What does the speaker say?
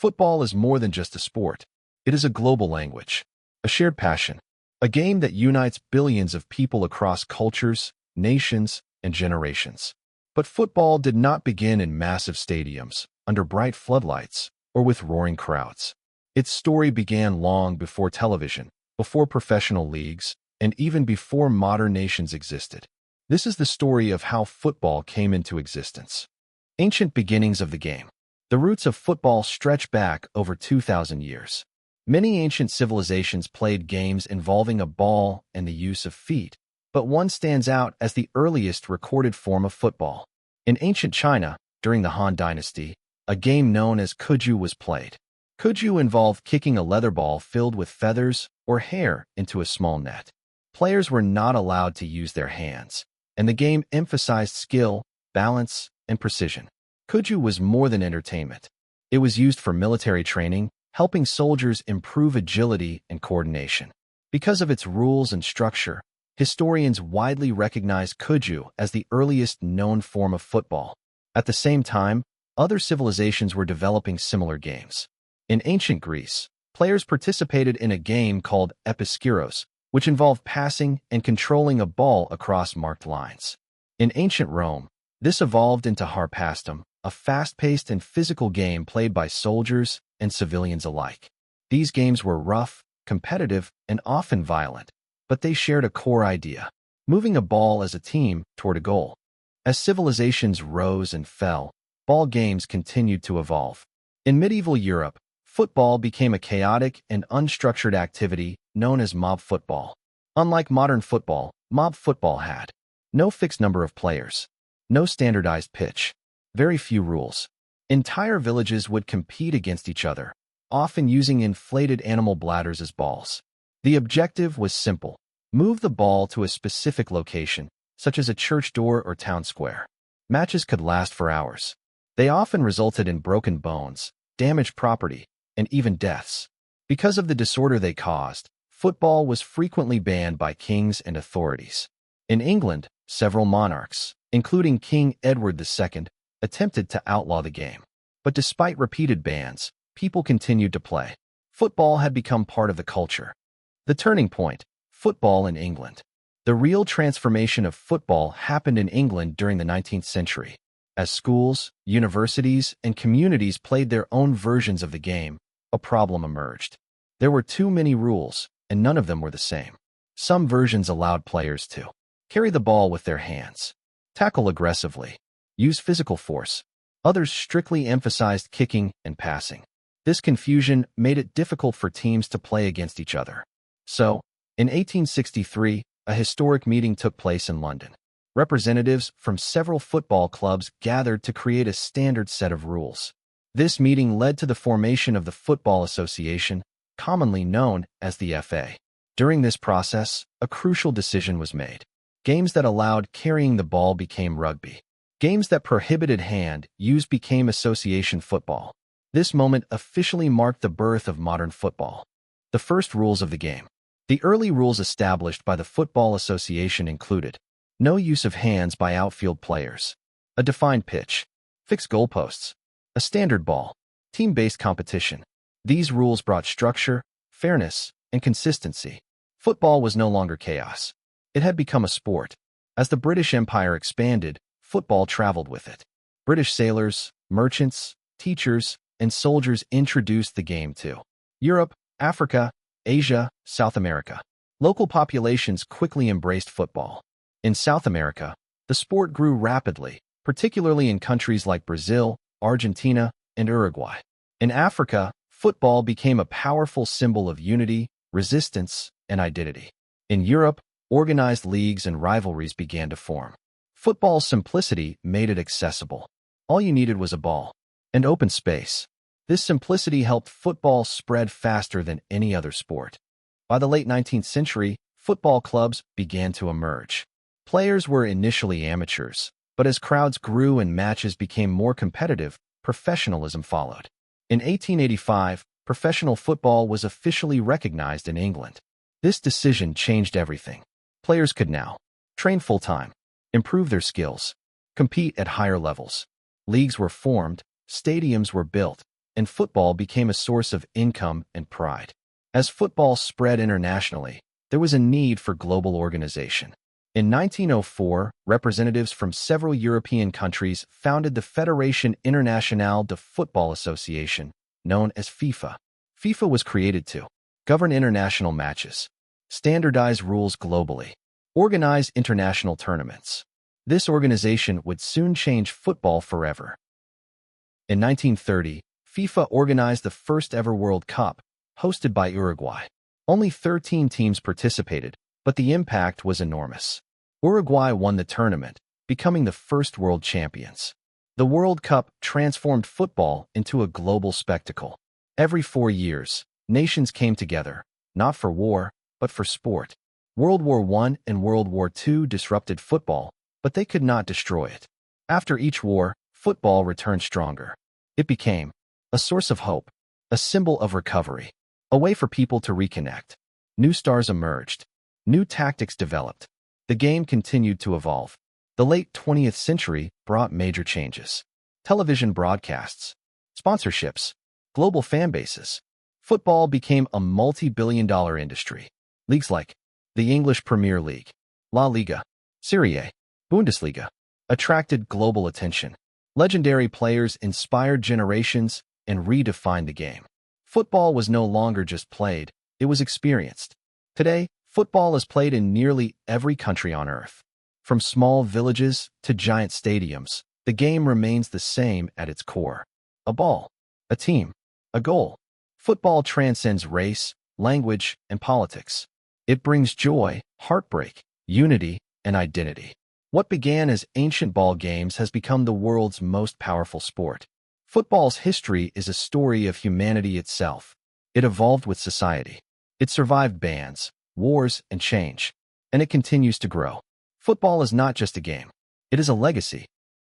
Football is more than just a sport. It is a global language, a shared passion, a game that unites billions of people across cultures, nations, and generations. But football did not begin in massive stadiums, under bright floodlights, or with roaring crowds. Its story began long before television, before professional leagues, and even before modern nations existed. This is the story of how football came into existence. Ancient beginnings of the game. The roots of football stretch back over 2,000 years. Many ancient civilizations played games involving a ball and the use of feet, but one stands out as the earliest recorded form of football. In ancient China, during the Han Dynasty, a game known as Kuju was played. Kuju involved kicking a leather ball filled with feathers or hair into a small net. Players were not allowed to use their hands, and the game emphasized skill, balance, and precision. Kuju was more than entertainment. It was used for military training, helping soldiers improve agility and coordination. Because of its rules and structure, historians widely recognize Kuju as the earliest known form of football. At the same time, other civilizations were developing similar games. In ancient Greece, players participated in a game called episkiros, which involved passing and controlling a ball across marked lines. In ancient Rome, this evolved into harpastum, a fast-paced and physical game played by soldiers and civilians alike. These games were rough, competitive, and often violent, but they shared a core idea: moving a ball as a team toward a goal. As civilizations rose and fell, ball games continued to evolve. In medieval Europe, football became a chaotic and unstructured activity known as mob football. Unlike modern football, mob football had no fixed number of players, no standardized pitch, very few rules. Entire villages would compete against each other, often using inflated animal bladders as balls. The objective was simple: move the ball to a specific location, such as a church door or town square. Matches could last for hours. They often resulted in broken bones, damaged property, and even deaths. Because of the disorder they caused, football was frequently banned by kings and authorities. In England, several monarchs, including King Edward II, attempted to outlaw the game. But despite repeated bans, people continued to play. Football had become part of the culture. The turning point: football in England. The real transformation of football happened in England during the 19th century. As schools, universities, and communities played their own versions of the game, a problem emerged. There were too many rules, and none of them were the same. Some versions allowed players to carry the ball with their hands, tackle aggressively, use physical force. Others strictly emphasized kicking and passing. This confusion made it difficult for teams to play against each other. So, in 1863, a historic meeting took place in London. Representatives from several football clubs gathered to create a standard set of rules. This meeting led to the formation of the Football Association, commonly known as the FA. During this process, a crucial decision was made. Games that allowed carrying the ball became rugby. Games that prohibited hand use became association football. This moment officially marked the birth of modern football. The first rules of the game. The early rules established by the Football Association included no use of hands by outfield players, a defined pitch, fixed goalposts, a standard ball, team-based competition. These rules brought structure, fairness, and consistency. Football was no longer chaos. It had become a sport. As the British Empire expanded, football traveled with it. British sailors, merchants, teachers, and soldiers introduced the game to Europe, Africa, Asia, South America. Local populations quickly embraced football. In South America, the sport grew rapidly, particularly in countries like Brazil, Argentina, and Uruguay. In Africa, football became a powerful symbol of unity, resistance, and identity. In Europe, organized leagues and rivalries began to form. Football's simplicity made it accessible. All you needed was a ball and open space. This simplicity helped football spread faster than any other sport. By the late 19th century, football clubs began to emerge. Players were initially amateurs, but as crowds grew and matches became more competitive, professionalism followed. In 1885, professional football was officially recognized in England. This decision changed everything. Players could now train full-time, improve their skills, compete at higher levels. Leagues were formed, stadiums were built, and football became a source of income and pride. As football spread internationally, there was a need for global organization. In 1904, representatives from several European countries founded the Fédération Internationale de Football Association, known as FIFA. FIFA was created to govern international matches, standardize rules globally, organize international tournaments. This organization would soon change football forever. In 1930, FIFA organized the first-ever World Cup, hosted by Uruguay. Only 13 teams participated, but the impact was enormous. Uruguay won the tournament, becoming the first world champions. The World Cup transformed football into a global spectacle. Every 4 years, nations came together, not for war, but for sport. World War I and World War II disrupted football, but they could not destroy it. After each war, football returned stronger. It became a source of hope, a symbol of recovery, a way for people to reconnect. New stars emerged. New tactics developed. The game continued to evolve. The late 20th century brought major changes. Television broadcasts, sponsorships, global fan bases. Football became a multi-billion-dollar industry. Leagues like the English Premier League, La Liga, Serie A, Bundesliga attracted global attention. Legendary players inspired generations and redefined the game. Football was no longer just played, it was experienced. Today, football is played in nearly every country on Earth. From small villages to giant stadiums, the game remains the same at its core. A ball, a team, a goal. Football transcends race, language, and politics. It brings joy, heartbreak, unity, and identity. What began as ancient ball games has become the world's most powerful sport. Football's history is a story of humanity itself. It evolved with society. It survived bans, wars, and change, and it continues to grow. Football is not just a game. It is a legacy,